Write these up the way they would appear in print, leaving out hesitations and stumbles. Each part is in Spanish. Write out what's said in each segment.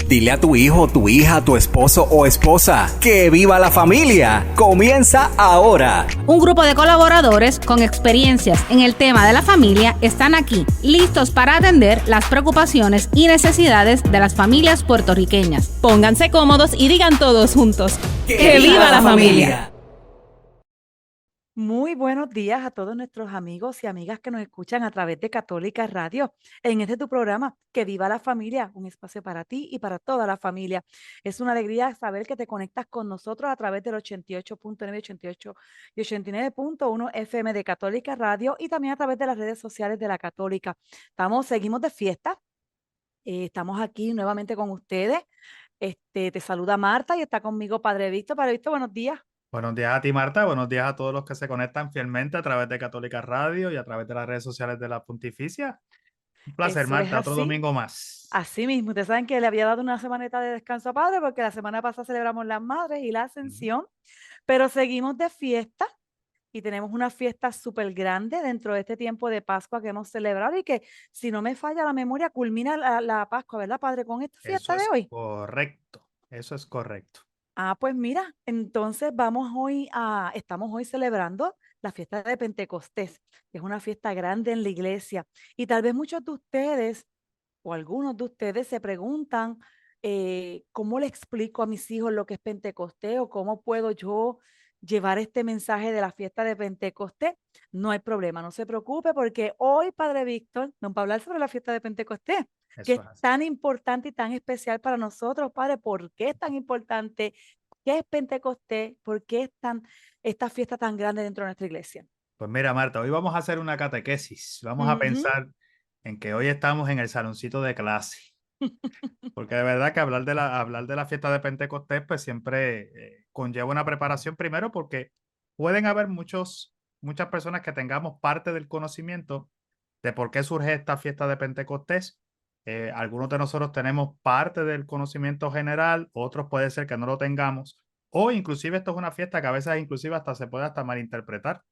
Dile a tu hijo, tu hija, tu esposo o esposa que viva la familia. Comienza ahora. Un grupo de colaboradores con experiencias en el tema de la familia están aquí, listos para atender las preocupaciones y necesidades de las familias puertorriqueñas. Pónganse cómodos y digan todos juntos: ¡Que viva la familia! Muy buenos días a todos nuestros amigos y amigas que nos escuchan a través de Católica Radio. En este tu programa, Que Viva la Familia, un espacio para ti y para toda la familia. Es una alegría saber que te conectas con nosotros a través del 88.9, 88 y 89.1 FM de Católica Radio y también a través de las redes sociales de la Católica. Seguimos de fiesta. Estamos aquí nuevamente con ustedes. Te saluda Marta y está conmigo Padre Víctor. Padre Víctor, buenos días. Buenos días a ti, Marta. Buenos días a todos los que se conectan fielmente a través de Católica Radio y a través de las redes sociales de la Pontificia. Un placer, Eso es Marta. Otro así. domingo más. Así mismo, ustedes saben que le había dado una semanita de descanso a Padre porque la semana pasada celebramos las Madres y la Ascensión, pero seguimos de fiesta y tenemos una fiesta súper grande dentro de este tiempo de Pascua que hemos celebrado y que, si no me falla la memoria, culmina la Pascua, ¿verdad, Padre? Con esta fiesta Eso de es hoy. correcto. Eso es correcto. Pues mira, entonces estamos hoy celebrando la fiesta de Pentecostés, que es una fiesta grande en la iglesia. Y tal vez muchos de ustedes o algunos de ustedes se preguntan, ¿cómo le explico a mis hijos lo que es Pentecostés o cómo puedo yo llevar este mensaje de la fiesta de Pentecostés? No hay problema, no se preocupe porque hoy, Padre Víctor, nos va a hablar sobre la fiesta de Pentecostés, que Eso es es así. tan importante y tan especial para nosotros, Padre. ¿Por qué es tan importante? ¿Qué es Pentecostés? ¿Por qué es esta fiesta tan grande dentro de nuestra iglesia? Pues mira, Marta, hoy vamos a hacer una catequesis. Vamos a Ujú. pensar en que hoy estamos en el saloncito de clase. Porque de verdad que hablar de la fiesta de Pentecostés pues siempre conlleva una preparación primero porque pueden haber muchas personas que tengamos parte del conocimiento de por qué surge esta fiesta de Pentecostés. Algunos de nosotros tenemos parte del conocimiento general, otros puede ser que no lo tengamos, o inclusive esto es una fiesta que a veces inclusive hasta se puede hasta malinterpretar.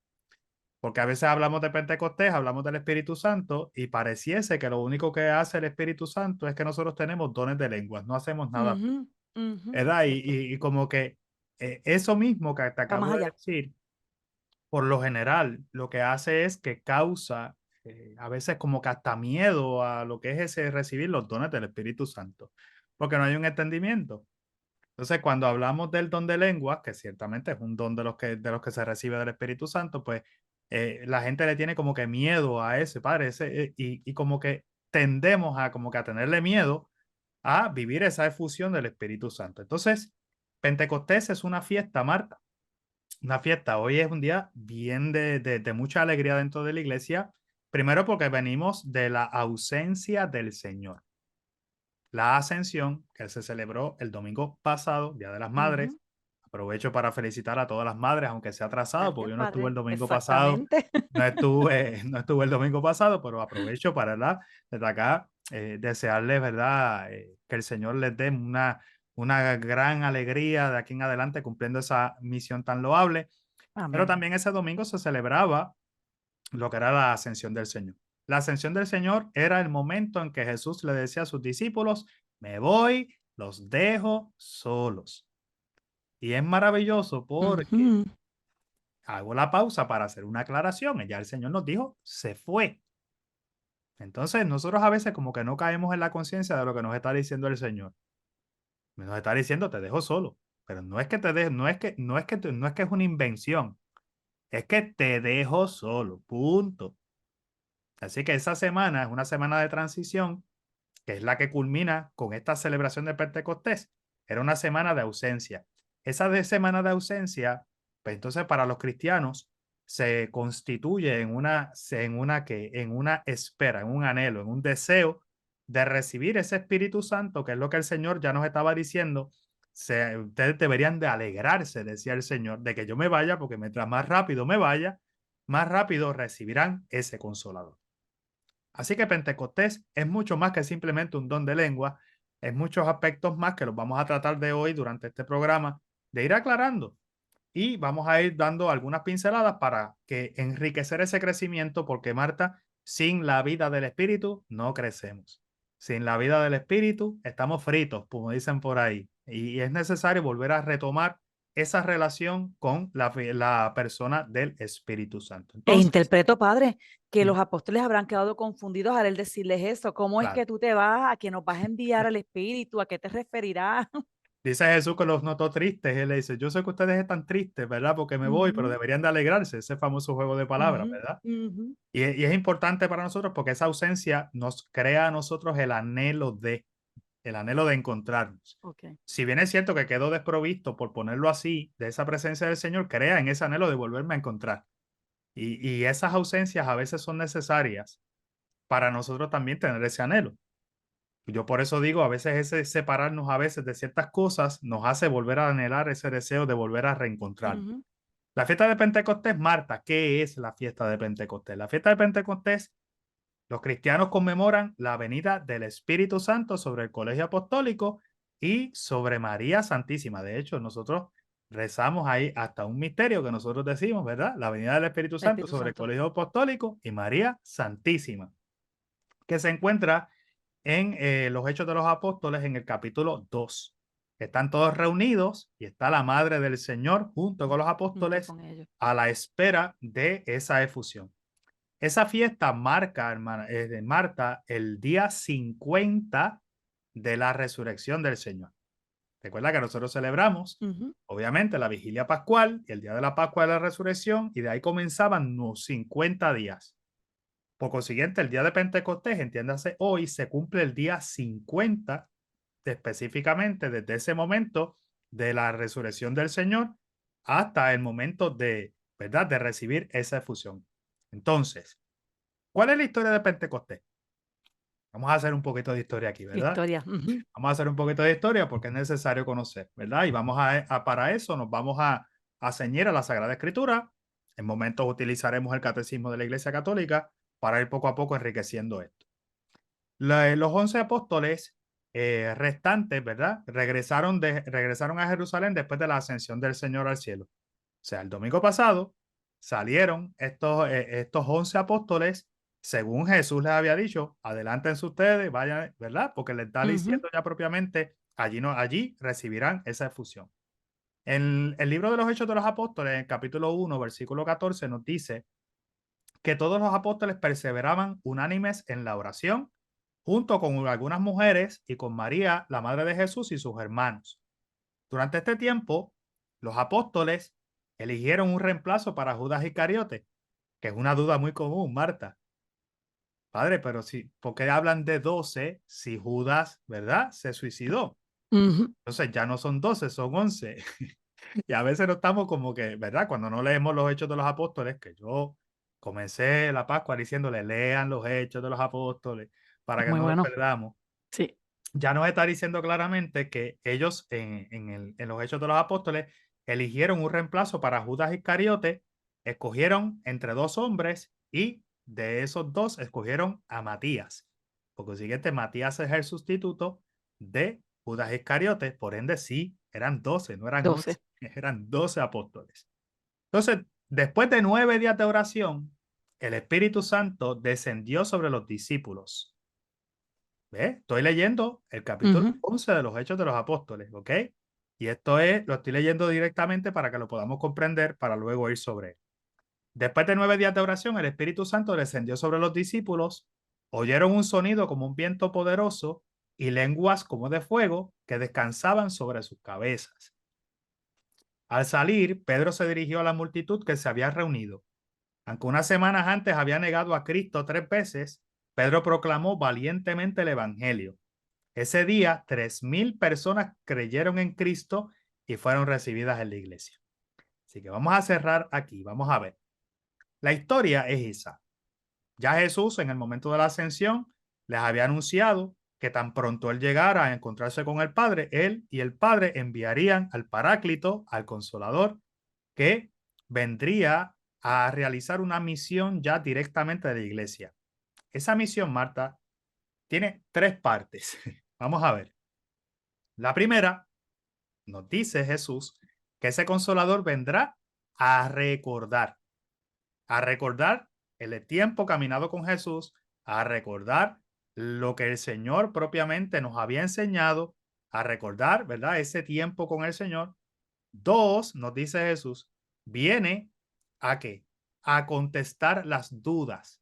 Porque a veces hablamos de Pentecostés, hablamos del Espíritu Santo y pareciese que lo único que hace el Espíritu Santo es que nosotros tenemos dones de lenguas, no hacemos nada, Ujú, ujú, ¿verdad? cierto. Y como que eso mismo que te Va más acabo de allá. decir, por lo general, lo que hace es que causa a veces como que hasta miedo a lo que es ese recibir los dones del Espíritu Santo, porque no hay un entendimiento. Entonces, cuando hablamos del don de lenguas, que ciertamente es un don de los que se recibe del Espíritu Santo, pues la gente le tiene como que miedo a ese, padre, y como que tendemos a como que a tenerle miedo a vivir esa efusión del Espíritu Santo. Entonces, Pentecostés es una fiesta, Marta, una fiesta. Hoy es un día bien de mucha alegría dentro de la iglesia, primero porque venimos de la ausencia del Señor. La ascensión que se celebró el domingo pasado, Día de las Madres. Ujú. Aprovecho para felicitar a todas las madres, aunque sea atrasado, porque Gracias, yo no estuve el Padre. domingo pasado, Exactamente. no estuve el domingo pasado, pero aprovecho para, ¿verdad? Desde acá, desearles, ¿verdad? Que el Señor les dé una gran alegría de aquí en adelante cumpliendo esa misión tan loable. Pero Amén. también ese domingo se celebraba lo que era la ascensión del Señor. La ascensión del Señor era el momento en que Jesús le decía a sus discípulos: me voy, los dejo solos. Y es maravilloso porque Ujú. hago la pausa para hacer una aclaración. Ya el Señor nos dijo, se fue. Entonces nosotros a veces como que no caemos en la conciencia de lo que nos está diciendo el Señor. Nos está diciendo, te dejo solo. Pero no es que te dejo, no es que es una invención. Es que te dejo solo, punto. Así que esa semana es una semana de transición, que es la que culmina con esta celebración de Pentecostés. Era una semana de ausencia. Semana de ausencia, pues entonces para los cristianos se constituye en una espera, en un anhelo, en un deseo de recibir ese Espíritu Santo, que es lo que el Señor ya nos estaba diciendo. Ustedes deberían de alegrarse, decía el Señor, de que yo me vaya, porque mientras más rápido me vaya, más rápido recibirán ese consolador. Así que Pentecostés es mucho más que simplemente un don de lengua, es muchos aspectos más que los vamos a tratar de hoy durante este programa, de ir aclarando y vamos a ir dando algunas pinceladas para que enriquecer ese crecimiento, porque Marta, sin la vida del Espíritu no crecemos. Sin la vida del Espíritu, estamos fritos, como dicen por ahí. Y es necesario volver a retomar esa relación con la persona del Espíritu Santo. E Entonces, interpreto, padre, que mm, los apóstoles habrán quedado confundidos al él decirles eso. ¿Cómo es claro. que tú te vas? ¿A que nos vas a enviar al Espíritu? ¿A qué te referirás? Dice Jesús que los notó tristes. Él le dice, yo sé que ustedes están tristes, ¿verdad? Porque me voy, pero Ujú, deberían de alegrarse. Ese famoso juego de palabras, ujú, ¿verdad? ujú, Y es importante para nosotros porque esa ausencia nos crea a nosotros el anhelo de encontrarnos. ok. Si bien es cierto que quedó desprovisto, por ponerlo así, de esa presencia del Señor, crea en ese anhelo de volverme a encontrar. Y esas ausencias a veces son necesarias para nosotros también tener ese anhelo. Yo por eso digo, a veces ese separarnos a veces de ciertas cosas nos hace volver a anhelar ese deseo de volver a reencontrarnos. Ujú, La fiesta de Pentecostés, Marta, ¿qué es la fiesta de Pentecostés? La fiesta de Pentecostés, los cristianos conmemoran la venida del Espíritu Santo sobre el colegio apostólico y sobre María Santísima. De hecho, nosotros rezamos ahí hasta un misterio que nosotros decimos, ¿verdad? La venida del Espíritu Santo Espíritu sobre el Santo. colegio apostólico y María Santísima, que se encuentra en los Hechos de los Apóstoles en el capítulo 2. Están todos reunidos y está la Madre del Señor junto con los Junto apóstoles con ellos. a la espera de esa efusión. Esa fiesta marca, hermana, de Marta, el día 50 de la resurrección del Señor. Recuerda que nosotros celebramos, Ujú, obviamente, la vigilia pascual y el día de la Pascua de la resurrección, y de ahí comenzaban los 50 días. Por consiguiente, el día de Pentecostés, entiéndase hoy, se cumple el día 50, específicamente desde ese momento de la resurrección del Señor hasta el momento de, ¿verdad?, de recibir esa efusión. Entonces, ¿cuál es la historia de Pentecostés? Vamos a hacer un poquito de historia aquí, ¿verdad? historia. Ujú, Vamos a hacer un poquito de historia porque es necesario conocer, ¿verdad? Y vamos para eso nos vamos a ceñir a la Sagrada Escritura. En momentos utilizaremos el Catecismo de la Iglesia Católica para ir poco a poco enriqueciendo esto. Los 11 apóstoles restantes, ¿verdad? Regresaron a Jerusalén después de la ascensión del Señor al cielo. O sea, el domingo pasado salieron estos 11 apóstoles, según Jesús les había dicho, adelántense ustedes, vayan, ¿verdad? Porque les está ujú, diciendo ya propiamente, allí recibirán esa efusión. En el libro de los Hechos de los Apóstoles, en el capítulo 1, versículo 14, nos dice que todos los apóstoles perseveraban unánimes en la oración, junto con algunas mujeres y con María, la madre de Jesús, y sus hermanos. Durante este tiempo, los apóstoles eligieron un reemplazo para Judas Iscariote, que es una duda muy común, Marta. Padre, pero ¿por qué hablan de 12 si Judas, ¿verdad?, se suicidó? ujú. Entonces ya no son 12, son 11. Y a veces no estamos como que, ¿verdad? Cuando no leemos los Hechos de los Apóstoles, que yo comencé la Pascua diciéndole, lean los Hechos de los Apóstoles para que Muy no los bueno. perdamos. Sí. Ya nos está diciendo claramente que ellos en los Hechos de los Apóstoles eligieron un reemplazo para Judas Iscariote, escogieron entre dos hombres y de esos dos escogieron a Matías. Por consiguiente, Matías es el sustituto de Judas Iscariote, por ende sí, eran 12, no eran 11, 12. eran 12 apóstoles. Entonces, después de 9 días de oración, el Espíritu Santo descendió sobre los discípulos. ¿Ve? Estoy leyendo el capítulo Ujú, 11 de los Hechos de los Apóstoles, ¿ok? Y lo estoy leyendo directamente para que lo podamos comprender, para luego ir sobre él. Después de 9 días de oración, el Espíritu Santo descendió sobre los discípulos, oyeron un sonido como un viento poderoso y lenguas como de fuego que descansaban sobre sus cabezas. Al salir, Pedro se dirigió a la multitud que se había reunido. Aunque unas semanas antes había negado a Cristo 3 veces, Pedro proclamó valientemente el Evangelio. Ese día, 3,000 personas creyeron en Cristo y fueron recibidas en la iglesia. Así que vamos a cerrar aquí, vamos a ver. La historia es esa. Ya Jesús, en el momento de la ascensión, les había anunciado que tan pronto él llegara a encontrarse con el Padre, él y el Padre enviarían al Paráclito, al Consolador, que vendría a realizar una misión ya directamente de la iglesia. Esa misión, Marta, tiene 3 partes. Vamos a ver. La primera, nos dice Jesús que ese Consolador vendrá a recordar el tiempo caminado con Jesús, a recordar lo que el Señor propiamente nos había enseñado a recordar, ¿verdad? Ese tiempo con el Señor. 2, nos dice Jesús, viene ¿a qué? A contestar las dudas,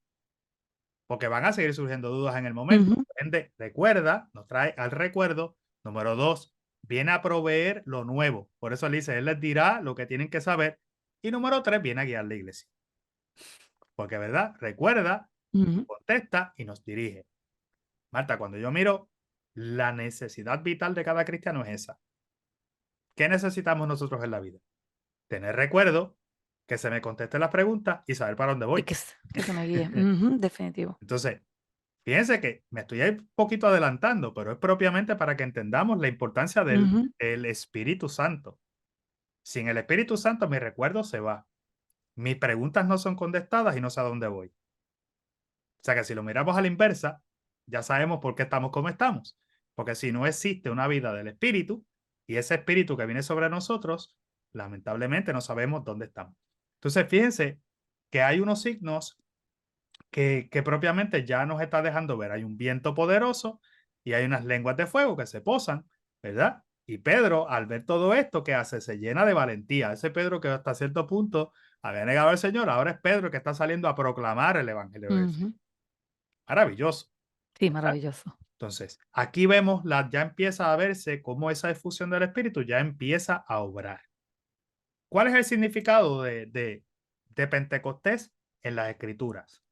porque van a seguir surgiendo dudas en el momento. Ujú. Recuerda, nos trae al recuerdo. Número 2, viene a proveer lo nuevo. Por eso él dice, él les dirá lo que tienen que saber. Y número 3, viene a guiar la iglesia. Porque, ¿verdad? Recuerda, Ujú. contesta y nos dirige. Marta, cuando yo miro, la necesidad vital de cada cristiano es esa. ¿Qué necesitamos nosotros en la vida? Tener recuerdo, que se me conteste las preguntas y saber para dónde Y voy. que se me guíe. Ujú, definitivo. Entonces, fíjense que me estoy ahí un poquito adelantando, pero es propiamente para que entendamos la importancia Ujú. del Espíritu Santo. Sin el Espíritu Santo, mi recuerdo se va. Mis preguntas no son contestadas y no sé a dónde voy. O sea que si lo miramos a la inversa, ya sabemos por qué estamos como estamos. Porque si no existe una vida del Espíritu y ese Espíritu que viene sobre nosotros, lamentablemente no sabemos dónde estamos. Entonces, fíjense que hay unos signos que propiamente ya nos está dejando ver. Hay un viento poderoso y hay unas lenguas de fuego que se posan, ¿verdad? Y Pedro, al ver todo esto, ¿qué hace? Se llena de valentía. Ese Pedro que hasta cierto punto había negado al Señor, ahora es Pedro que está saliendo a proclamar el Evangelio del Señor. Ujú. Maravilloso, Sí, ¿verdad? maravilloso. Entonces, aquí vemos, ya empieza a verse cómo esa efusión del Espíritu ya empieza a obrar. ¿Cuál es el significado de Pentecostés en las Escrituras?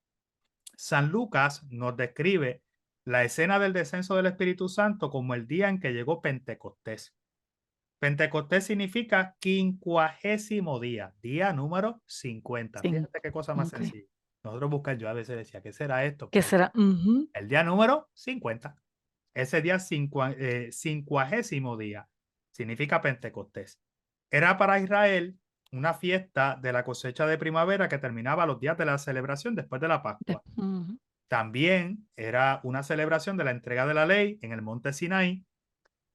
San Lucas nos describe la escena del descenso del Espíritu Santo como el día en que llegó Pentecostés. Pentecostés significa 50º día, día número 50. Sí. Fíjate qué cosa más Ok. sencilla. Nosotros buscamos, yo a veces decía, ¿qué será esto? ¿Qué Pues será? Ujú. el día número 50. Ese día 50º día significa Pentecostés. Era para Israel una fiesta de la cosecha de primavera que terminaba los días de la celebración después de la Pascua. Ujú. También era una celebración de la entrega de la ley en el monte Sinaí.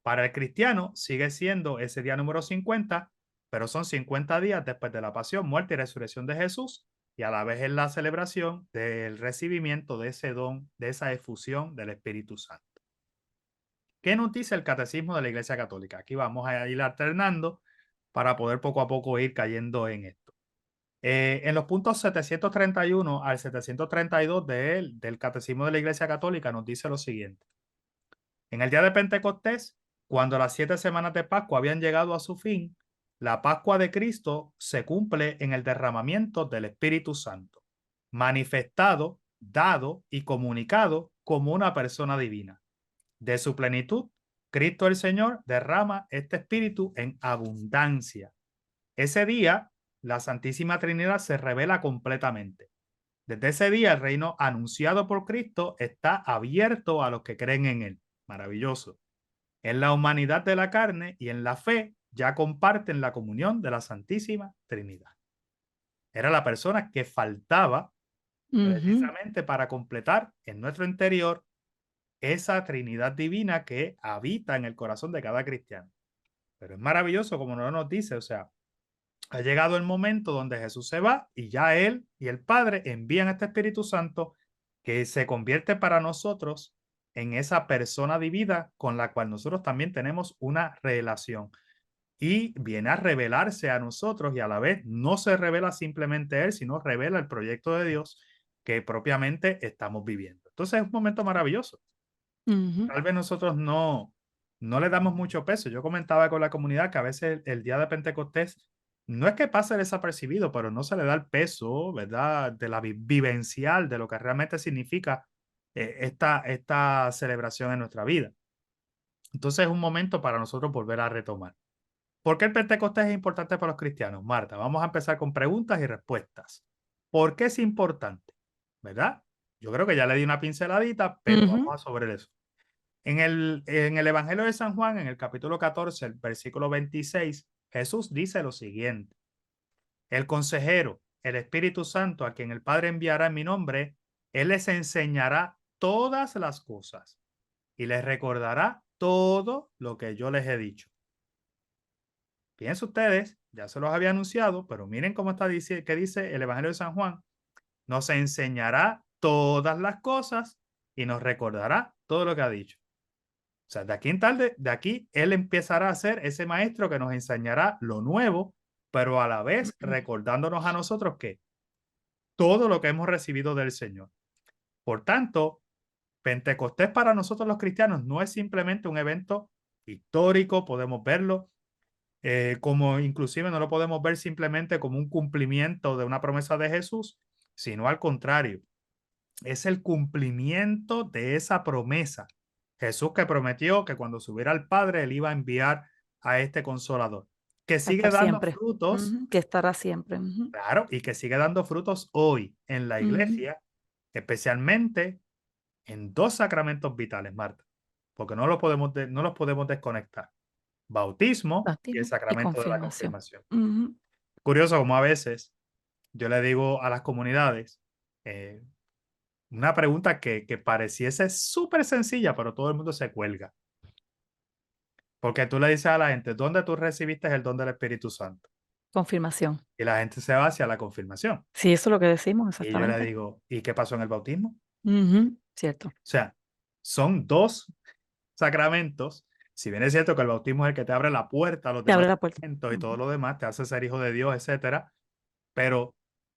Para el cristiano sigue siendo ese día número 50, pero son 50 días después de la pasión, muerte y resurrección de Jesús, y a la vez es la celebración del recibimiento de ese don, de esa efusión del Espíritu Santo. ¿Qué nos dice el Catecismo de la Iglesia Católica? Aquí vamos a ir alternando para poder poco a poco ir cayendo en esto. En los puntos 731 al 732 del Catecismo de la Iglesia Católica nos dice lo siguiente. En el día de Pentecostés, cuando las 7 semanas de Pascua habían llegado a su fin, la Pascua de Cristo se cumple en el derramamiento del Espíritu Santo, manifestado, dado y comunicado como una persona divina. De su plenitud, Cristo el Señor derrama este Espíritu en abundancia. Ese día, la Santísima Trinidad se revela completamente. Desde ese día, el reino anunciado por Cristo está abierto a los que creen en él. Maravilloso. En la humanidad de la carne y en la fe ya comparten la comunión de la Santísima Trinidad. Era la persona que faltaba Ujú. precisamente para completar en nuestro interior esa Trinidad divina que habita en el corazón de cada cristiano. Pero es maravilloso como nos dice, o sea, ha llegado el momento donde Jesús se va y ya Él y el Padre envían a este Espíritu Santo que se convierte para nosotros en esa persona divina con la cual nosotros también tenemos una relación. Y viene a revelarse a nosotros y a la vez no se revela simplemente Él, sino revela el proyecto de Dios que propiamente estamos viviendo. Entonces es un momento maravilloso. Ujú. Tal vez nosotros no le damos mucho peso. Yo comentaba con la comunidad que a veces el día de Pentecostés no es que pase desapercibido, pero no se le da el peso, ¿verdad? De la vivencial, de lo que realmente significa esta celebración en nuestra vida. Entonces es un momento para nosotros volver a retomar. ¿Por qué el Pentecostés es importante para los cristianos? Marta, vamos a empezar con preguntas y respuestas. ¿Por qué es importante? ¿Verdad? Yo creo que ya le di una pinceladita, pero Ujú. vamos a sobre eso. En el Evangelio de San Juan, en el capítulo 14, el versículo 26, Jesús dice lo siguiente. El consejero, el Espíritu Santo, a quien el Padre enviará en mi nombre, Él les enseñará todas las cosas y les recordará todo lo que yo les he dicho. Fíjense ustedes, ya se los había anunciado, pero miren cómo está que dice el Evangelio de San Juan. Nos enseñará todas las cosas y nos recordará todo lo que ha dicho. O sea, de aquí en tarde, de aquí Él empezará a ser ese maestro que nos enseñará lo nuevo, pero a la vez recordándonos a nosotros que todo lo que hemos recibido del Señor. Por tanto, Pentecostés para nosotros los cristianos no es simplemente un evento histórico, podemos verlo como inclusive no lo podemos ver simplemente como un cumplimiento de una promesa de Jesús, sino al contrario, es el cumplimiento de esa promesa. Jesús que prometió que cuando subiera al Padre, Él iba a enviar a este Consolador, que A sigue estar dando siempre. frutos, Que estará siempre. claro, y que sigue dando frutos hoy en la iglesia, especialmente en dos sacramentos vitales, Marta, porque no los podemos desconectar. Bautismo y el Bautismo y sacramento de la confirmación. confirmación. Ujú. Curioso como a veces yo le digo a las comunidades una pregunta que pareciese súper sencilla, pero todo el mundo se cuelga. Porque tú le dices a la gente, ¿dónde tú recibiste el don del Espíritu Santo? Confirmación. Y la gente se va hacia la confirmación. Sí, eso es lo que decimos, Y yo le exactamente. digo, ¿y qué pasó en el bautismo? Cierto. O sea, son dos sacramentos. Si bien es cierto que el bautismo es el que te abre la puerta a los Te abre demás la puerta. sacramentos y todo lo demás, te hace ser hijo de Dios, etcétera, pero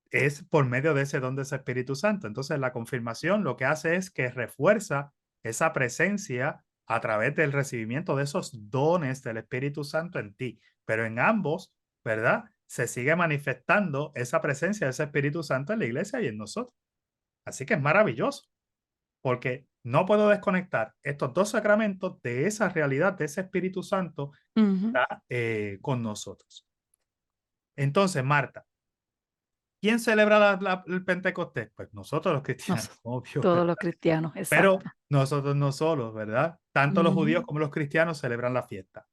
es por medio de ese don de ese Espíritu Santo. Entonces, la confirmación lo que hace es que refuerza esa presencia a través del recibimiento de esos dones del Espíritu Santo en ti. Pero en ambos, ¿verdad? Se sigue manifestando esa presencia de ese Espíritu Santo en la iglesia y en nosotros. Así que es maravilloso, porque no puedo desconectar estos dos sacramentos de esa realidad, de ese Espíritu Santo está, con nosotros. Entonces, Marta, ¿quién celebra el Pentecostés? Pues nosotros los cristianos, obvio, Todos ¿verdad? los cristianos, Pero exacto. nosotros no solos, ¿verdad? Tanto los judíos como los cristianos celebran la fiesta.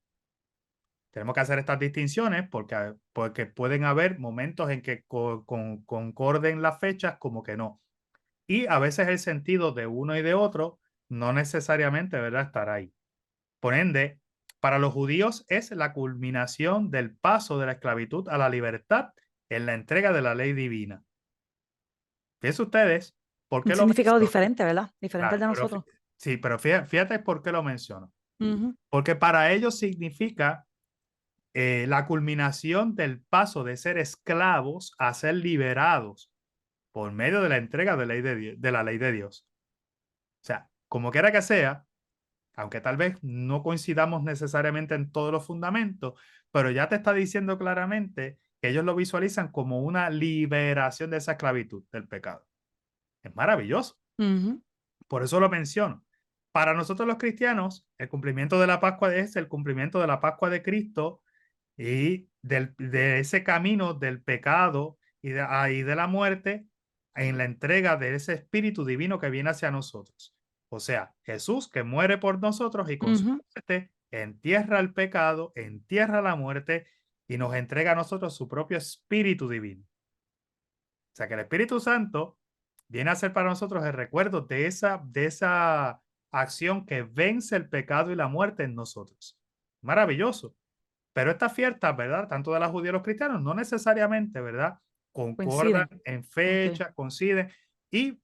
Tenemos que hacer estas distinciones porque pueden haber momentos en que concorden las fechas como que no. Y a veces el sentido de uno y de otro no necesariamente, ¿verdad?, estará ahí. Por ende, para los judíos es la culminación del paso de la esclavitud a la libertad en la entrega de la ley divina. Fíjense ustedes, ¿por qué Un lo significado menciono? diferente, ¿verdad? Diferente al Claro, de nosotros. sí, pero fíjate por qué lo menciono. Ujú. Porque para ellos significa la culminación del paso de ser esclavos a ser liberados por medio de la entrega de la ley de Dios. O sea, como quiera que sea, aunque tal vez no coincidamos necesariamente en todos los fundamentos, pero ya te está diciendo claramente que ellos lo visualizan como una liberación de esa esclavitud del pecado. Es maravilloso. Ujú. Por eso lo menciono. Para nosotros los cristianos, el cumplimiento de la Pascua es el cumplimiento de la Pascua de Cristo y de ese camino del pecado y de la muerte en la entrega de ese Espíritu Divino que viene hacia nosotros. O sea, Jesús que muere por nosotros y con su muerte entierra el pecado, entierra la muerte y nos entrega a nosotros su propio Espíritu Divino. O sea que el Espíritu Santo viene a ser para nosotros el recuerdo de esa acción que vence el pecado y la muerte en nosotros. Maravilloso. Pero estas fiestas, ¿verdad? Tanto de los judíos y los cristianos, no necesariamente, ¿verdad? Concordan Coinciden. en fecha, coinciden y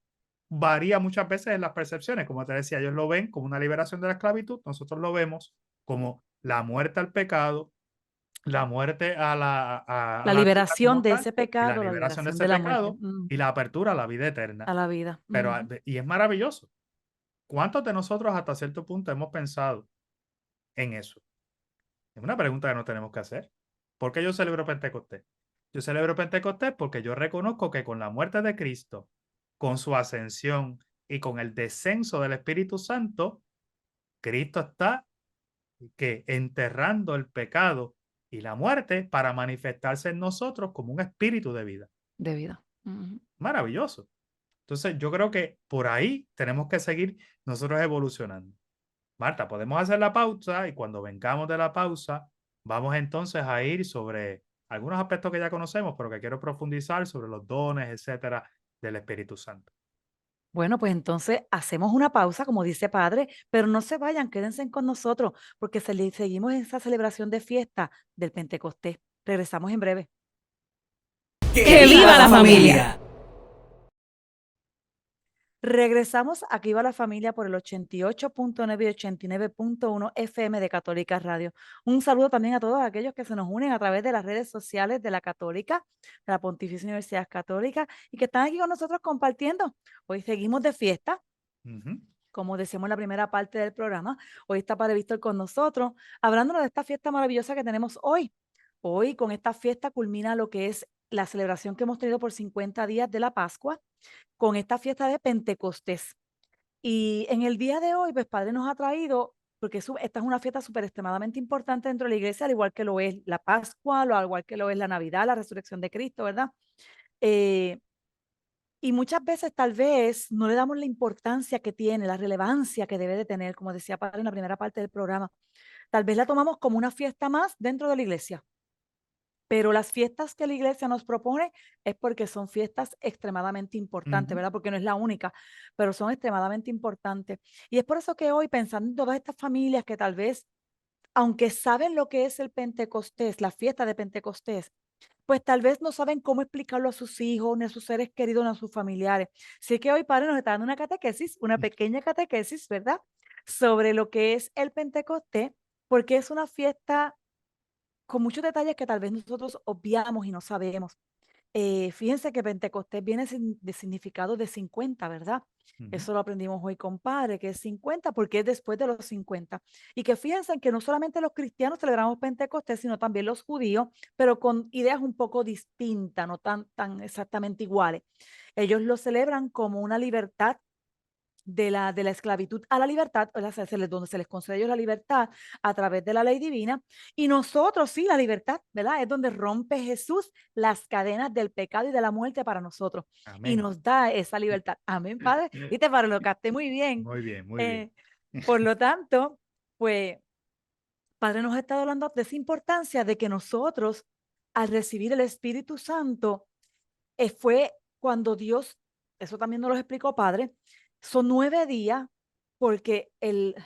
varía muchas veces en las percepciones. Como te decía, ellos lo ven como una liberación de la esclavitud, nosotros lo vemos como la muerte al pecado, la muerte a La la vida liberación como de tal, ese y la pecado, la liberación de liberación ese de la muerte. pecado y la apertura a la vida eterna. A la vida. Pero, y es maravilloso. ¿Cuántos de nosotros hasta cierto punto hemos pensado en eso? Es una pregunta que nos tenemos que hacer. ¿Por qué yo celebro Pentecostés? Yo celebro Pentecostés porque yo reconozco que con la muerte de Cristo, con su ascensión y con el descenso del Espíritu Santo, Cristo está enterrando el pecado y la muerte para manifestarse en nosotros como un espíritu de vida. De vida. Maravilloso. Entonces, yo creo que por ahí tenemos que seguir nosotros evolucionando. Marta, podemos hacer la pausa y cuando vengamos de la pausa, vamos entonces a ir sobre algunos aspectos que ya conocemos, pero que quiero profundizar sobre los dones, etcétera, del Espíritu Santo. Bueno, pues entonces hacemos una pausa, como dice Padre, pero no se vayan, quédense con nosotros, porque seguimos en esa celebración de fiesta del Pentecostés. Regresamos en breve. ¡Que viva la familia! Regresamos aquí va la familia por el 88.9 y 89.1 FM de Católica Radio. Un saludo también a todos aquellos que se nos unen a través de las redes sociales de la Católica, de la Pontificia Universidad Católica, y que están aquí con nosotros compartiendo. Hoy seguimos de fiesta. Ujú. Como decíamos en la primera parte del programa, hoy está Padre Víctor con nosotros, hablándonos de esta fiesta maravillosa que tenemos hoy. Hoy con esta fiesta culmina lo que es la celebración que hemos tenido por 50 días de la Pascua, con esta fiesta de Pentecostés. Y en el día de hoy, pues Padre nos ha traído, porque esta es una fiesta súper extremadamente importante dentro de la iglesia, al igual que lo es la Pascua, al igual que lo es la Navidad, la resurrección de Cristo, ¿verdad? Eh, y muchas veces tal vez no le damos la importancia que tiene, la relevancia que debe de tener, como decía Padre en la primera parte del programa. Tal vez la tomamos como una fiesta más dentro de la iglesia, pero las fiestas que la iglesia nos propone es porque son fiestas extremadamente importantes, Ujú. ¿verdad? Porque no es la única, pero son extremadamente importantes. Y es por eso que hoy, pensando en todas estas familias que tal vez, aunque saben lo que es el Pentecostés, la fiesta de Pentecostés, pues tal vez no saben cómo explicarlo a sus hijos, ni a sus seres queridos, ni a sus familiares. Así que hoy, Padre, nos está dando una catequesis, una pequeña catequesis, ¿verdad? Sobre lo que es el Pentecostés, porque es una fiesta con muchos detalles que tal vez nosotros obviamos y no sabemos. Fíjense que Pentecostés viene de significado de 50, ¿verdad? Ujú. Eso lo aprendimos hoy, compadre, que es 50 porque es después de los 50. Y que fíjense que no solamente los cristianos celebramos Pentecostés, sino también los judíos, pero con ideas un poco distintas, no tan exactamente iguales. Ellos lo celebran como una libertad de la esclavitud a la libertad, o sea, donde se les concede a ellos la libertad a través de la ley divina, y nosotros sí, la libertad, ¿verdad? Es donde rompe Jesús las cadenas del pecado y de la muerte para nosotros, y Amén. nos da esa libertad. Amén, Padre. Viste, Padre, lo capté muy bien. Muy bien, muy bien. Eh, por lo tanto, pues, Padre nos ha estado hablando de esa importancia de que nosotros, al recibir el Espíritu Santo, fue cuando Dios, eso también nos lo explicó Padre, son 9 días porque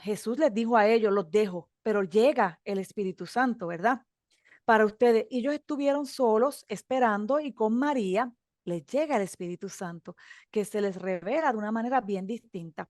Jesús les dijo a ellos, los dejo, pero llega el Espíritu Santo, ¿verdad? Para ustedes. Y ellos estuvieron solos esperando y con María les llega el Espíritu Santo, que se les revela de una manera bien distinta.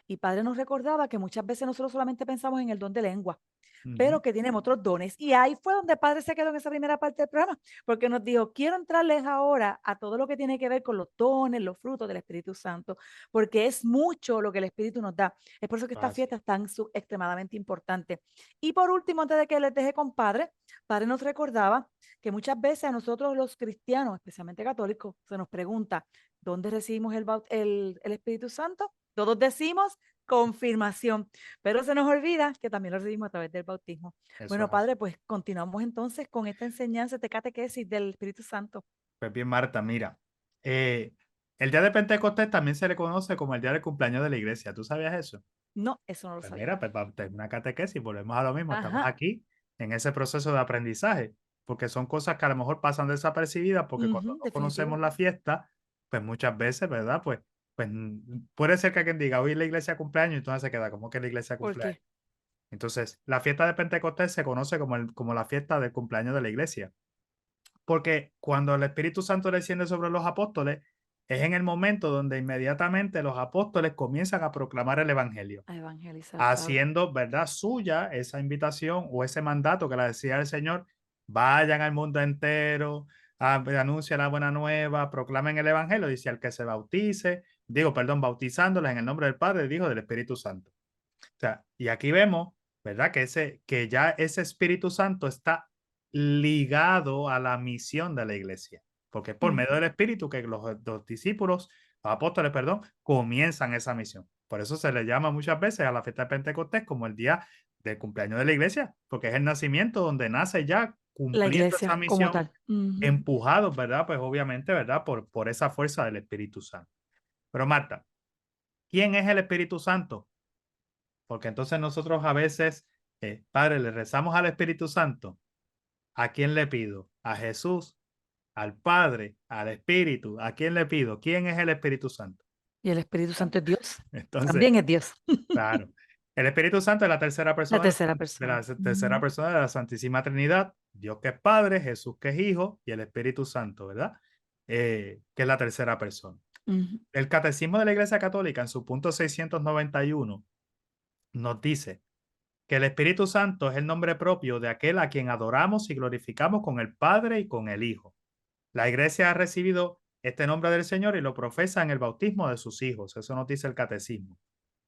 Y Padre nos recordaba que muchas veces nosotros solamente pensamos en el don de lengua, Ujú. pero que tienen otros dones. Y ahí fue donde Padre se quedó en esa primera parte del programa, porque nos dijo, quiero entrarles ahora a todo lo que tiene que ver con los dones, los frutos del Espíritu Santo, porque es mucho lo que el Espíritu nos da. Es por eso que estas Así. fiestas están extremadamente importantes. Y por último, antes de que les deje con Padre nos recordaba que muchas veces a nosotros los cristianos, especialmente católicos, se nos pregunta, ¿dónde recibimos el Espíritu Santo? Todos decimos confirmación, pero se nos olvida que también lo recibimos a través del bautismo. Eso Bueno, es así. Padre, pues continuamos entonces con esta enseñanza de catequesis del Espíritu Santo. Pues bien, Marta, mira. eh, el día de Pentecostés también se le conoce como el día del cumpleaños de la iglesia. ¿Tú sabías eso? No, eso no lo Pues sabía. mira, pues tener una catequesis, volvemos a lo mismo. Estamos Ajá. aquí en ese proceso de aprendizaje, porque son cosas que a lo mejor pasan desapercibidas, porque cuando Ujú, no conocemos definitivo. la fiesta, pues muchas veces, ¿verdad? Pues puede ser que alguien diga, hoy la iglesia cumpleaños, y entonces se queda como que la iglesia ¿Por cumpleaños. qué? Entonces, la fiesta de Pentecostés se conoce como la fiesta del cumpleaños de la iglesia, porque cuando el Espíritu Santo desciende sobre los apóstoles, es en el momento donde inmediatamente los apóstoles comienzan a proclamar el evangelio, A evangelizar, claro. haciendo, ¿verdad?, suya esa invitación o ese mandato que le decía el Señor: vayan al mundo entero, anuncien la buena nueva, proclamen el evangelio, dice: al que se bautice, bautizándoles en el nombre del Padre, del Hijo y del Espíritu Santo. O sea, y aquí vemos, ¿verdad?, que ya ese Espíritu Santo está ligado a la misión de la iglesia, porque es por medio Ujú. del Espíritu que los discípulos, los apóstoles, perdón, comienzan esa misión. Por eso se le llama muchas veces a la fiesta de Pentecostés como el día del cumpleaños de la iglesia, porque es el nacimiento donde nace ya La cumpliendo esa iglesia como misión, tal. Ujú. empujados, ¿verdad? Pues obviamente, ¿verdad? Por esa fuerza del Espíritu Santo. Pero Marta, ¿quién es el Espíritu Santo? Porque entonces nosotros a veces, Padre, le rezamos al Espíritu Santo. ¿A quién le pido? ¿A Jesús? ¿Al Padre? ¿Al Espíritu? ¿A quién le pido? ¿Quién es el Espíritu Santo? Y el Espíritu Ah, Santo es Dios. entonces, También es Dios. claro, el Espíritu Santo es la tercera La persona tercera de la persona. tercera Ujú. persona de la Santísima Trinidad, Dios que es Padre, Jesús que es Hijo y el Espíritu Santo, ¿verdad? Que es la tercera persona. Ujú. El Catecismo de la Iglesia Católica, en su punto 691, nos dice que el Espíritu Santo es el nombre propio de aquel a quien adoramos y glorificamos con el Padre y con el Hijo. La Iglesia ha recibido este nombre del Señor y lo profesa en el bautismo de sus hijos. Eso nos dice el Catecismo.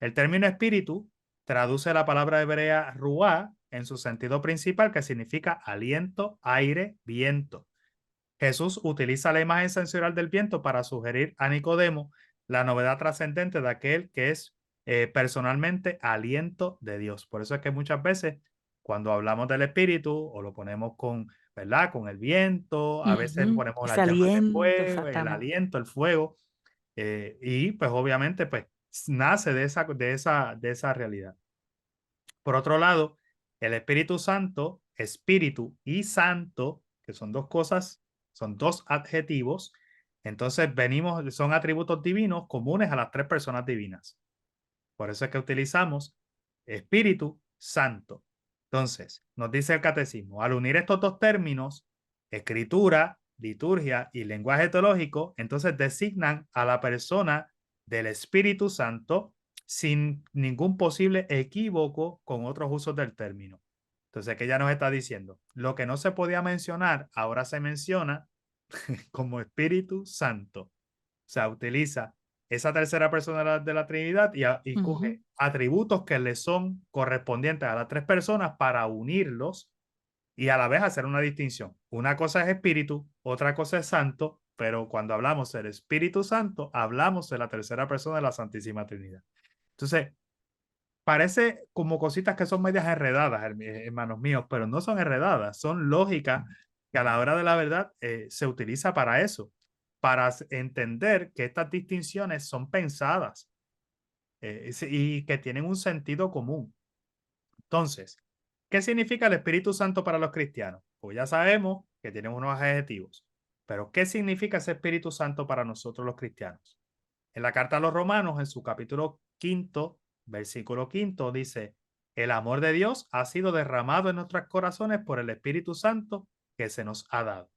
El término espíritu traduce la palabra hebrea ruá en su sentido principal, que significa aliento, aire, viento. Jesús utiliza la imagen sensorial del viento para sugerir a Nicodemo la novedad trascendente de aquel que es personalmente aliento de Dios. Por eso es que muchas veces cuando hablamos del espíritu o lo ponemos con, ¿verdad? Con el viento, a veces Ujú. ponemos Ese las llamas de aliento, fuego, el exactamente. aliento, el fuego, y pues obviamente pues nace de esa realidad. Por otro lado, el Espíritu Santo, espíritu y santo, que son dos cosas, son dos adjetivos, entonces son atributos divinos comunes a las tres personas divinas. Por eso es que utilizamos Espíritu Santo. Entonces, nos dice el catecismo, al unir estos dos términos, escritura, liturgia y lenguaje teológico, entonces designan a la persona del Espíritu Santo sin ningún posible equívoco con otros usos del término. Entonces, ¿qué ya nos está diciendo? Lo que no se podía mencionar, ahora se menciona como Espíritu Santo. O sea, utiliza esa tercera persona de la Trinidad y coge atributos que le son correspondientes a las tres personas para unirlos y a la vez hacer una distinción. Una cosa es espíritu, otra cosa es santo, pero cuando hablamos del Espíritu Santo, hablamos de la tercera persona de la Santísima Trinidad. Entonces, parece como cositas que son medias enredadas, hermanos míos, pero no son enredadas, son lógicas que a la hora de la verdad se utiliza para eso, para entender que estas distinciones son pensadas y que tienen un sentido común. Entonces, ¿qué significa el Espíritu Santo para los cristianos? Pues ya sabemos que tienen unos adjetivos, pero ¿qué significa ese Espíritu Santo para nosotros los cristianos? En la carta a los Romanos, en su capítulo 5, versículo 5, dice, el amor de Dios ha sido derramado en nuestros corazones por el Espíritu Santo que se nos ha dado.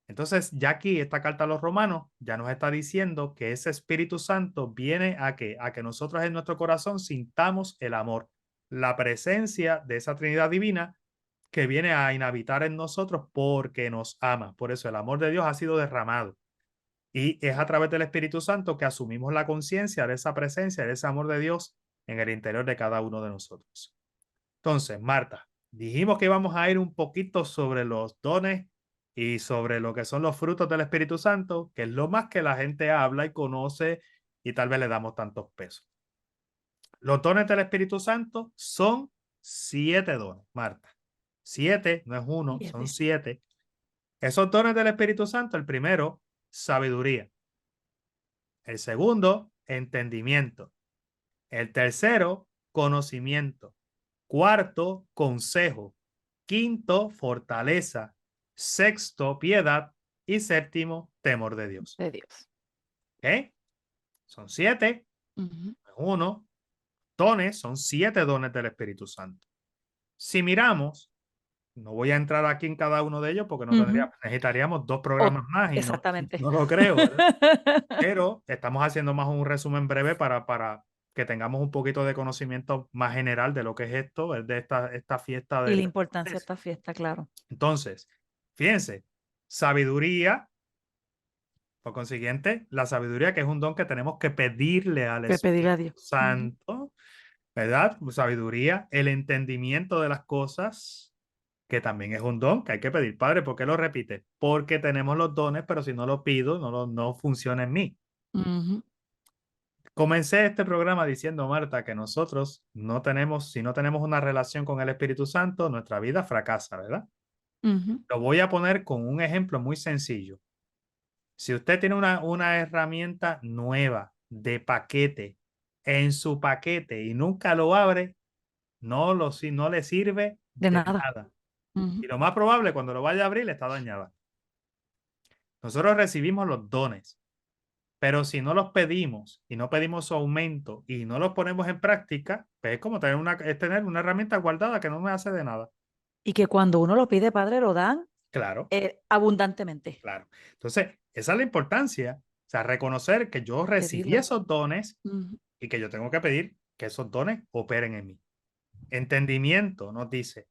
Entonces, ya aquí esta carta a los Romanos ya nos está diciendo que ese Espíritu Santo viene a que nosotros en nuestro corazón sintamos el amor, la presencia de esa Trinidad divina que viene a inhabitar en nosotros porque nos ama. Por eso el amor de Dios ha sido derramado. Y es a través del Espíritu Santo que asumimos la conciencia de esa presencia, de ese amor de Dios en el interior de cada uno de nosotros. Entonces, Marta, dijimos que íbamos a ir un poquito sobre los dones y sobre lo que son los frutos del Espíritu Santo, que es lo más que la gente habla y conoce y tal vez le damos tantos pesos. Los dones del Espíritu Santo son 7 dones, Marta. 7, no es uno, son 7. Esos dones del Espíritu Santo, el primero, sabiduría. El segundo, entendimiento. El tercero, conocimiento. Cuarto, consejo. Quinto, fortaleza. Sexto, piedad. Y séptimo, temor de Dios. De Dios. ¿Ok? Son 7. Uno. Dones, son 7 dones del Espíritu Santo. Si miramos, no voy a entrar aquí en cada uno de ellos porque necesitaríamos 2 programas más y Exactamente. no lo creo, ¿verdad? Pero estamos haciendo más un resumen breve para que tengamos un poquito de conocimiento más general de lo que es esto, de esta fiesta Y la de... importancia de esta fiesta, claro. Entonces, fíjense, sabiduría, por consiguiente, la sabiduría que es un don que tenemos que pedirle al Que pedirle a Espíritu Dios. Santo, ¿verdad? Sabiduría, el entendimiento de las cosas, que también es un don que hay que pedir. Padre, ¿por qué lo repite? Porque tenemos los dones, pero si no lo pido, no funciona en mí. Comencé este programa diciendo, Marta, que nosotros si no tenemos una relación con el Espíritu Santo, nuestra vida fracasa, ¿verdad? Lo voy a poner con un ejemplo muy sencillo. Si usted tiene una herramienta nueva de paquete en su paquete y nunca lo abre, no le sirve De de nada. nada. Y lo más probable, cuando lo vaya a abrir, está dañada. Nosotros recibimos los dones, pero si no los pedimos y no pedimos su aumento y no los ponemos en práctica, pues es como tener una herramienta guardada que no me hace de nada. Y que cuando uno lo pide, Padre, lo dan Claro, abundantemente. claro. Entonces, esa es la importancia. O sea, reconocer que yo recibí Pedirlo. esos dones Ujú. y que yo tengo que pedir que esos dones operen en mí. Entendimiento nos dice.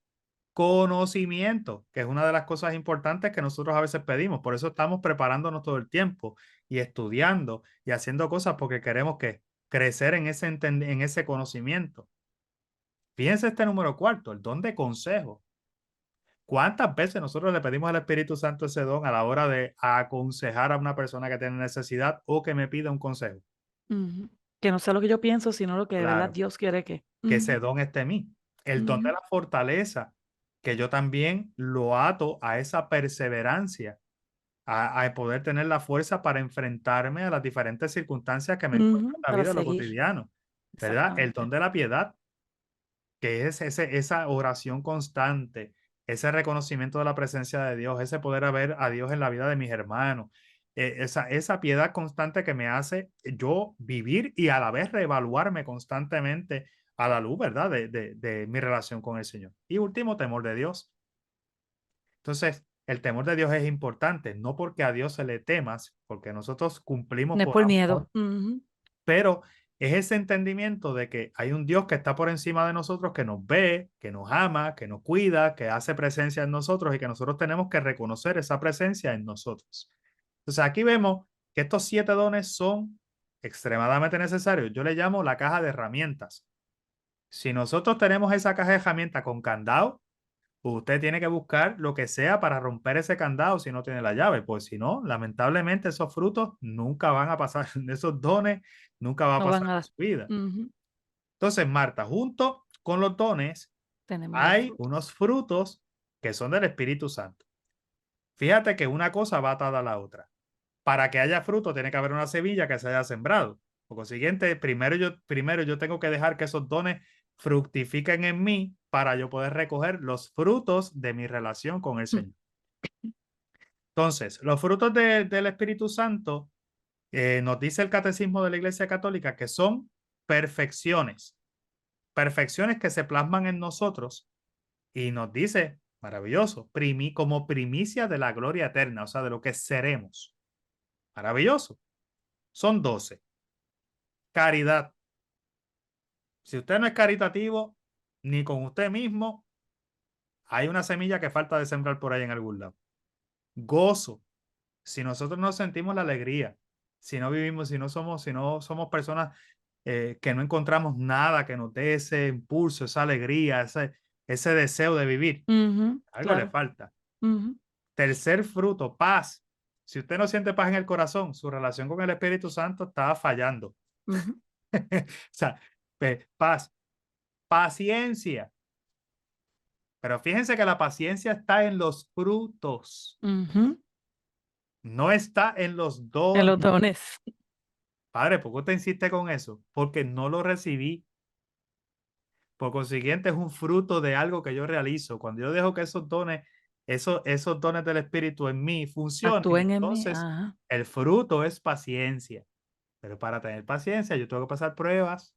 Conocimiento, que es una de las cosas importantes que nosotros a veces pedimos. Por eso estamos preparándonos todo el tiempo y estudiando y haciendo cosas porque queremos que crecer en ese conocimiento. Fíjense este número cuarto, el don de consejo. ¿Cuántas veces nosotros le pedimos al Espíritu Santo ese don a la hora de aconsejar a una persona que tiene necesidad o que me pida un consejo? Ujú. Que no sea lo que yo pienso, sino lo que de verdad Claro, Dios quiere que. que Ujú, ese don esté en mí. El don de ujú, la fortaleza, que yo también lo ato a esa perseverancia, a poder tener la fuerza para enfrentarme a las diferentes circunstancias que me encuentro ujú, en la para vida, en lo seguir. cotidiano, ¿verdad? El don Exactamente. de la piedad, que es esa oración constante, ese reconocimiento de la presencia de Dios, ese poder ver a Dios en la vida de mis hermanos, esa piedad constante que me hace yo vivir y a la vez reevaluarme constantemente a la luz, ¿verdad? De mi relación con el Señor. Y último, temor de Dios. Entonces, el temor de Dios es importante, no porque a Dios se le temas, porque nosotros cumplimos No es por por amor, miedo. Ujú, pero es ese entendimiento de que hay un Dios que está por encima de nosotros, que nos ve, que nos ama, que nos cuida, que hace presencia en nosotros y que nosotros tenemos que reconocer esa presencia en nosotros. Entonces aquí vemos que estos 7 dones son extremadamente necesarios. Yo le llamo la caja de herramientas. Si nosotros tenemos esa caja de herramientas con candado, usted tiene que buscar lo que sea para romper ese candado si no tiene la llave, pues si no, lamentablemente esos frutos nunca van a pasar, esos dones nunca va a no van pasar a en dar. su vida. Ujú, Entonces, Marta, junto con los dones tenemos los hay frutos. unos frutos que son del Espíritu Santo. Fíjate que una cosa va atada a la otra. Para que haya fruto tiene que haber una semilla que se haya sembrado. Por consiguiente, primero yo tengo que dejar que esos dones fructifiquen en mí para yo poder recoger los frutos de mi relación con el Mm, Señor. Entonces, los frutos del Espíritu Santo, nos dice el Catecismo de la Iglesia Católica que son perfecciones, perfecciones que se plasman en nosotros y nos dice, maravilloso, como primicia de la gloria eterna, o sea, de lo que seremos. Maravilloso. Son 12. Caridad. Si usted no es caritativo, ni con usted mismo, hay una semilla que falta de sembrar por ahí en algún lado. Gozo. Si nosotros no sentimos la alegría, si no vivimos, si no somos personas que no encontramos nada que nos dé ese impulso, esa alegría, ese deseo de vivir, ujú, algo le claro. falta. Ujú, Tercer fruto, paz. Si usted no siente paz en el corazón, su relación con el Espíritu Santo está fallando. ujú, O sea, paz, paciencia. Pero fíjense que la paciencia está en los frutos, ujú. no está en los En dones. los dones. Padre, ¿por qué usted insiste con eso? Porque no lo recibí. Por consiguiente, es un fruto de algo que yo realizo. Cuando yo dejo que esos dones del Espíritu en mí funcionen, Actúen en mí. entonces Ajá. el fruto es paciencia. Pero para tener paciencia, yo tengo que pasar pruebas.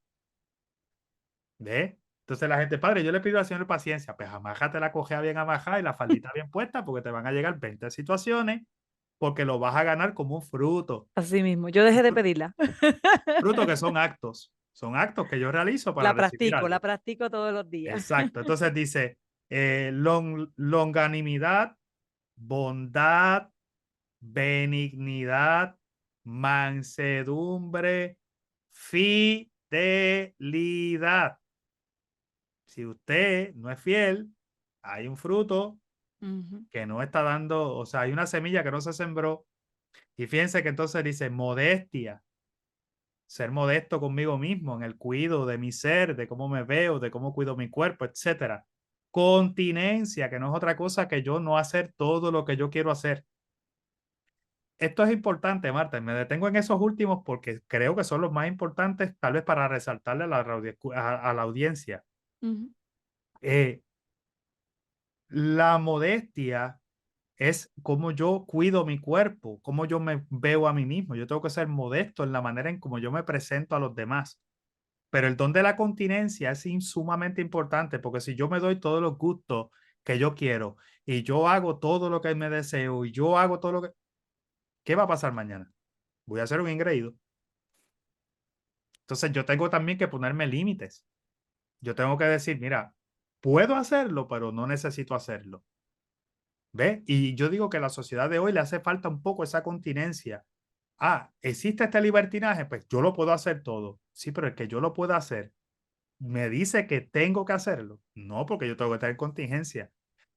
¿Ve? Entonces la gente, padre, yo le pido al Señor paciencia. Pues amájate la cojea bien amajada y la faldita bien puesta porque te van a llegar 20 situaciones porque lo vas a ganar como un fruto. Así mismo. Yo dejé de pedirla. Fruto que son actos que yo realizo para recibir La algo. practico todos los días. Exacto. Entonces dice, longanimidad, bondad, benignidad, mansedumbre, fidelidad. Si usted no es fiel, hay un fruto Ujú, que no está dando, o sea, hay una semilla que no se sembró. Y fíjense que entonces dice modestia, ser modesto conmigo mismo en el cuidado de mi ser, de cómo me veo, de cómo cuido mi cuerpo, etcétera. Continencia, que no es otra cosa que yo no hacer todo lo que yo quiero hacer. Esto es importante, Marta. Me detengo en esos últimos porque creo que son los más importantes, tal vez para resaltarle a la audiencia. ujú. Eh, la modestia es cómo yo cuido mi cuerpo, cómo yo me veo a mí mismo. Yo tengo que ser modesto en la manera en cómo yo me presento a los demás. Pero el don de la continencia es sumamente importante porque si yo me doy todos los gustos que yo quiero y yo hago todo lo que me deseo y yo hago todo lo que... ¿Qué va a pasar mañana? voy a ser un engreído. Entonces yo tengo también que ponerme límites. Yo tengo que decir, mira, puedo hacerlo, pero no necesito hacerlo. ¿Ves? Y yo digo que a la sociedad de hoy le hace falta un poco esa continencia. Ah, existe este libertinaje, pues yo lo puedo hacer todo. Sí, pero el que yo lo pueda hacer, ¿me dice que tengo que hacerlo? No, porque yo tengo que tener contingencia.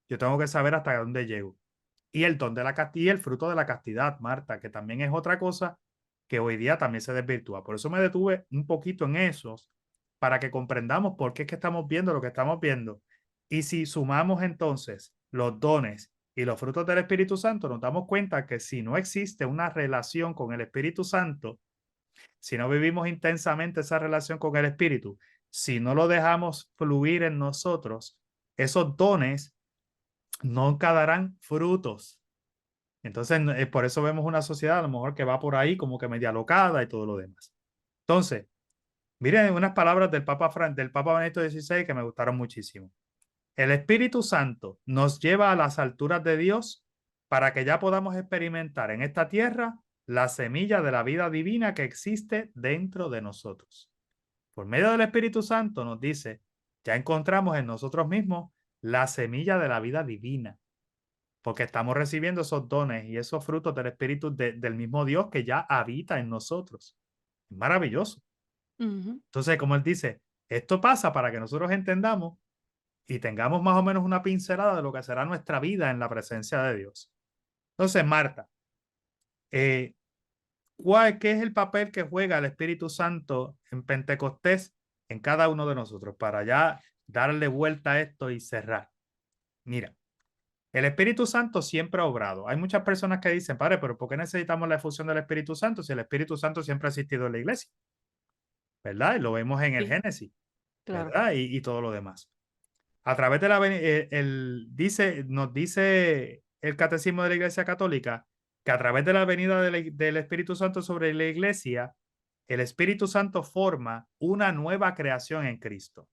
Yo tengo que saber hasta dónde llego. Y el don de la castidad y el fruto de la castidad, Marta, que también es otra cosa que hoy día también se desvirtúa. Por eso me detuve un poquito en esos, para que comprendamos por qué es que estamos viendo lo que estamos viendo. Y si sumamos entonces los dones y los frutos del Espíritu Santo, nos damos cuenta que si no existe una relación con el Espíritu Santo, si no vivimos intensamente esa relación con el Espíritu, si no lo dejamos fluir en nosotros, esos dones nunca darán frutos. Entonces, por eso vemos una sociedad a lo mejor que va por ahí como que media locada y todo lo demás. Entonces, miren unas palabras del del Papa Benedicto XVI que me gustaron muchísimo. El Espíritu Santo nos lleva a las alturas de Dios para que ya podamos experimentar en esta tierra la semilla de la vida divina que existe dentro de nosotros. Por medio del Espíritu Santo nos dice, ya encontramos en nosotros mismos la semilla de la vida divina, porque estamos recibiendo esos dones y esos frutos del Espíritu del mismo Dios que ya habita en nosotros. Es maravilloso. Entonces, como él dice, esto pasa para que nosotros entendamos y tengamos más o menos una pincelada de lo que será nuestra vida en la presencia de Dios. Entonces, Marta, ¿qué es el papel que juega el Espíritu Santo en Pentecostés en cada uno de nosotros para ya darle vuelta a esto y cerrar? Mira, el Espíritu Santo siempre ha obrado. Hay muchas personas que dicen, padre, pero ¿por qué necesitamos la efusión del Espíritu Santo si el Espíritu Santo siempre ha existido en la iglesia? ¿Verdad? Y lo vemos en el Sí, Génesis, claro. ¿verdad? Y todo lo demás. A través de nos dice el Catecismo de la Iglesia Católica que a través de la venida del Espíritu Santo sobre la iglesia, el Espíritu Santo forma una nueva creación en Cristo.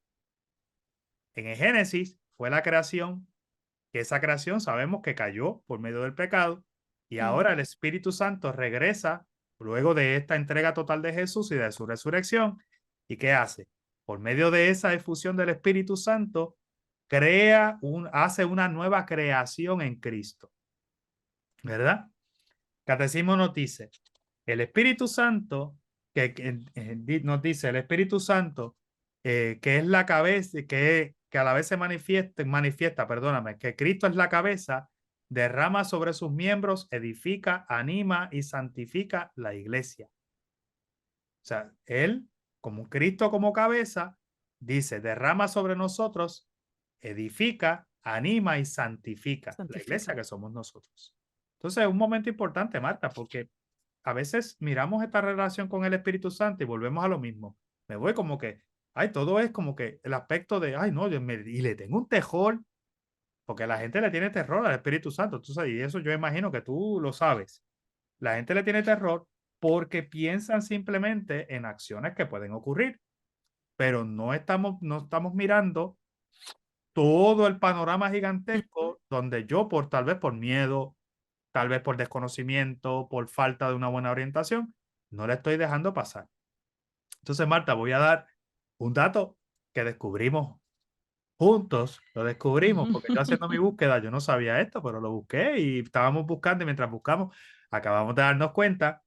En el Génesis fue la creación, que esa creación sabemos que cayó por medio del pecado, y ahora el Espíritu Santo regresa luego de esta entrega total de Jesús y de su resurrección. ¿Y qué hace? Por medio de esa efusión del Espíritu Santo, hace una nueva creación en Cristo. ¿Verdad? Catecismo nos dice, el Espíritu Santo, nos dice el Espíritu Santo, que es la cabeza, que a la vez se manifiesta, perdóname, que Cristo es la cabeza, derrama sobre sus miembros, edifica, anima y santifica la iglesia. O sea, Él, como Cristo como cabeza, dice, derrama sobre nosotros, edifica, anima y santifica la iglesia que somos nosotros. Entonces es un momento importante, Marta, porque a veces miramos esta relación con el Espíritu Santo y volvemos a lo mismo. Me voy como que, ay, todo es como que el aspecto de, ay, no, y le tengo un terror, porque la gente le tiene terror al Espíritu Santo. Tú sabes, y eso yo imagino que tú lo sabes. La gente le tiene terror porque piensan simplemente en acciones que pueden ocurrir, pero no estamos mirando todo el panorama gigantesco donde yo tal vez por miedo, tal vez por desconocimiento, por falta de una buena orientación, no le estoy dejando pasar. Entonces, Marta, voy a dar un dato que descubrimos juntos, lo descubrimos, porque yo haciendo mi búsqueda, yo no sabía esto, pero lo busqué y estábamos buscando y mientras buscamos, acabamos de darnos cuenta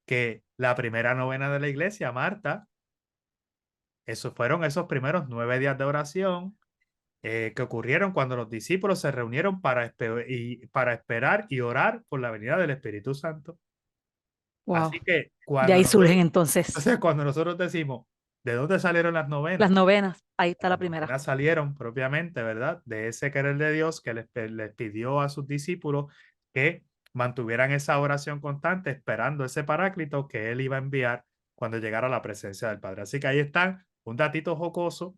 que la primera novena de la iglesia, Marta, fueron esos primeros 9 días de oración que ocurrieron cuando los discípulos se reunieron para esperar y orar por la venida del Espíritu Santo. Wow. Así que De cuando ahí surgen nosotros, entonces cuando nosotros decimos, ¿de dónde salieron las las novenas? novenas. Ahí está la Las primera. novenas salieron propiamente, ¿verdad? De ese querer de Dios que les pidió a sus discípulos que mantuvieran esa oración constante, esperando ese paráclito que él iba a enviar cuando llegara a la presencia del Padre. Así que ahí está un datito jocoso,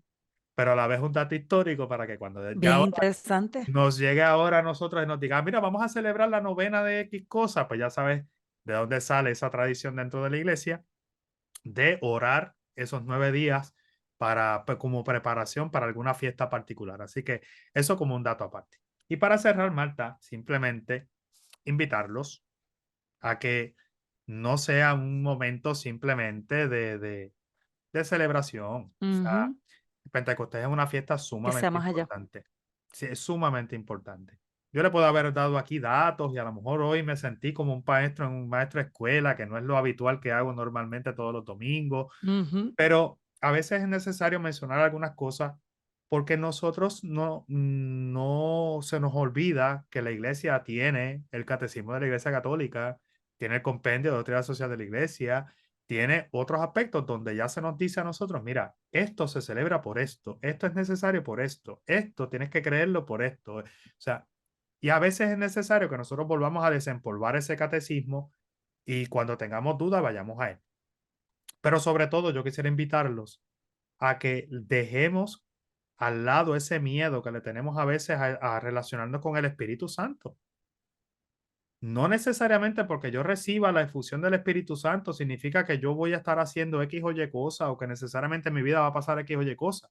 pero a la vez un dato histórico para que cuando Bien ya interesante. nos llegue ahora a nosotros y nos diga, mira, vamos a celebrar la novena de X cosa, pues ya sabes de dónde sale esa tradición dentro de la iglesia de orar esos 9 días como preparación para alguna fiesta particular. Así que eso como un dato aparte. Y para cerrar, Marta, simplemente invitarlos a que no sea un momento simplemente de celebración. O sea, Ujú. Pentecostés es una fiesta Que sea sumamente más allá. importante. Sí, es sumamente importante. Yo le puedo haber dado aquí datos y a lo mejor hoy me sentí como un maestro de escuela, que no es lo habitual que hago normalmente todos los domingos, Ujú. pero a veces es necesario mencionar algunas cosas porque nosotros no se nos olvida que la iglesia tiene el catecismo de la Iglesia Católica, tiene el compendio de doctrina social de la iglesia, tiene otros aspectos donde ya se nos dice a nosotros, mira, esto se celebra por esto es necesario por esto tienes que creerlo por esto. O sea, y a veces es necesario que nosotros volvamos a desempolvar ese catecismo y cuando tengamos dudas vayamos a él. Pero sobre todo yo quisiera invitarlos a que dejemos al lado ese miedo que le tenemos a veces a relacionarnos con el Espíritu Santo. No necesariamente porque yo reciba la efusión del Espíritu Santo significa que yo voy a estar haciendo X o Y cosa o que necesariamente en mi vida va a pasar X o Y cosa.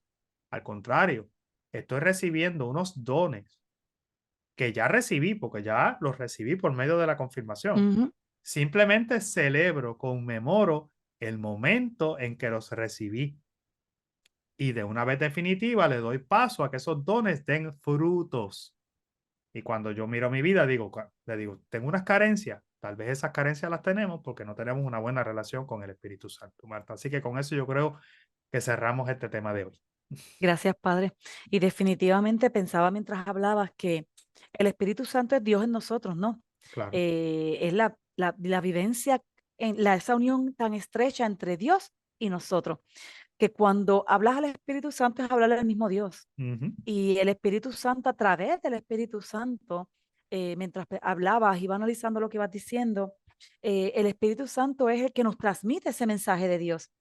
Al contrario, estoy recibiendo unos dones que ya recibí porque ya los recibí por medio de la confirmación. Ujú. Simplemente celebro, conmemoro el momento en que los recibí. Y de una vez definitiva le doy paso a que esos dones den frutos. Y cuando yo miro mi vida, le digo, tengo unas carencias. Tal vez esas carencias las tenemos porque no tenemos una buena relación con el Espíritu Santo, Marta. Así que con eso yo creo que cerramos este tema de hoy. Gracias, Padre. Y definitivamente pensaba mientras hablabas que el Espíritu Santo es Dios en nosotros, ¿no? Claro. Es la vivencia, esa unión tan estrecha entre Dios y nosotros, que cuando hablas al Espíritu Santo es hablarle al mismo Dios. Ujú. Y el Espíritu Santo, a través del Espíritu Santo, mientras hablabas, iba analizando lo que ibas diciendo, el Espíritu Santo es el que nos transmite ese mensaje de Dios.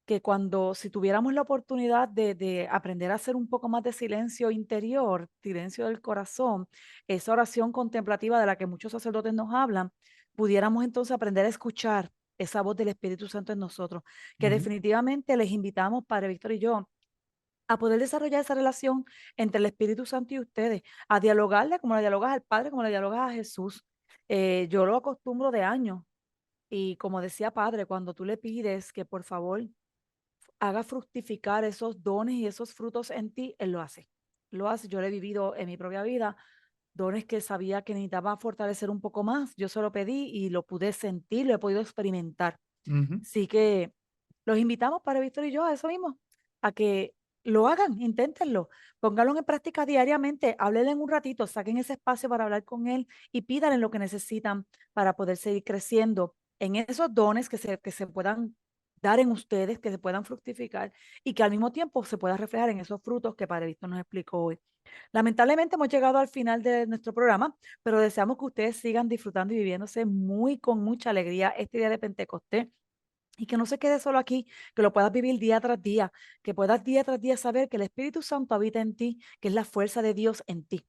Que cuando, si tuviéramos la oportunidad de aprender a hacer un poco más de silencio interior, silencio del corazón, esa oración contemplativa de la que muchos sacerdotes nos hablan, pudiéramos entonces aprender a escuchar esa voz del Espíritu Santo en nosotros, que Ujú. definitivamente les invitamos, Padre Víctor y yo, a poder desarrollar esa relación entre el Espíritu Santo y ustedes, a dialogarle como le dialogas al Padre, como le dialogas a Jesús. Yo lo acostumbro de años y como decía Padre, cuando tú le pides que por favor haga fructificar esos dones y esos frutos en ti, Él lo hace. Lo hace. Yo lo he vivido en mi propia vida, dones que sabía que necesitaba fortalecer un poco más. Yo se lo pedí y lo pude sentir, lo he podido experimentar. Ujú. Así que los invitamos, para Víctor y yo, a eso mismo, a que lo hagan, inténtenlo, pónganlo en práctica diariamente, háblenle un ratito, saquen ese espacio para hablar con él y pídanle lo que necesitan para poder seguir creciendo en esos dones que se puedan dar en ustedes, que se puedan fructificar y que al mismo tiempo se pueda reflejar en esos frutos que Padre Víctor nos explicó hoy. Lamentablemente hemos llegado al final de nuestro programa, pero deseamos que ustedes sigan disfrutando y viviéndose con mucha alegría este día de Pentecostés. Y que no se quede solo aquí, que lo puedas vivir día tras día, que puedas día tras día saber que el Espíritu Santo habita en ti, que es la fuerza de Dios en ti,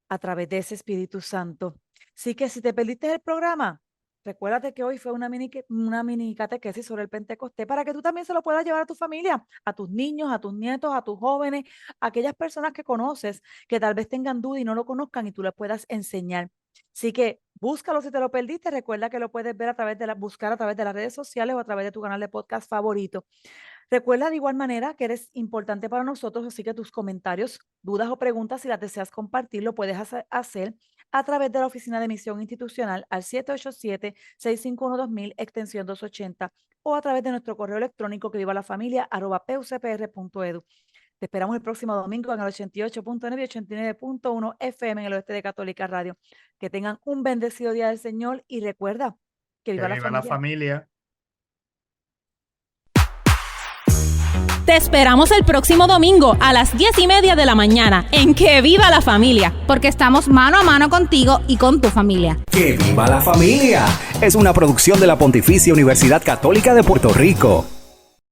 a través de ese Espíritu Santo. Así que si te perdiste el programa, recuérdate que hoy fue una mini catequesis sobre el Pentecostés para que tú también se lo puedas llevar a tu familia, a tus niños, a tus nietos, a tus jóvenes, a aquellas personas que conoces que tal vez tengan duda y no lo conozcan y tú les puedas enseñar. Así que búscalo si te lo perdiste. Recuerda que lo puedes ver buscar a través de las redes sociales o a través de tu canal de podcast favorito. Recuerda de igual manera que eres importante para nosotros, así que tus comentarios, dudas o preguntas, si las deseas compartir, lo puedes hacer a través de la Oficina de Misión Institucional al 787-651-2000, extensión 280, o a través de nuestro correo electrónico que viva la familia @pucpr.edu. Te esperamos el próximo domingo en el 88.9 y 89.1 FM en el oeste de Católica Radio. Que tengan un bendecido día del Señor y recuerda que Que viva la viva la familia. familia. Te esperamos el próximo domingo a las 10:30 de la mañana en Que Viva la Familia. Porque estamos mano a mano contigo y con tu familia. ¡Que viva la familia! Es una producción de la Pontificia Universidad Católica de Puerto Rico.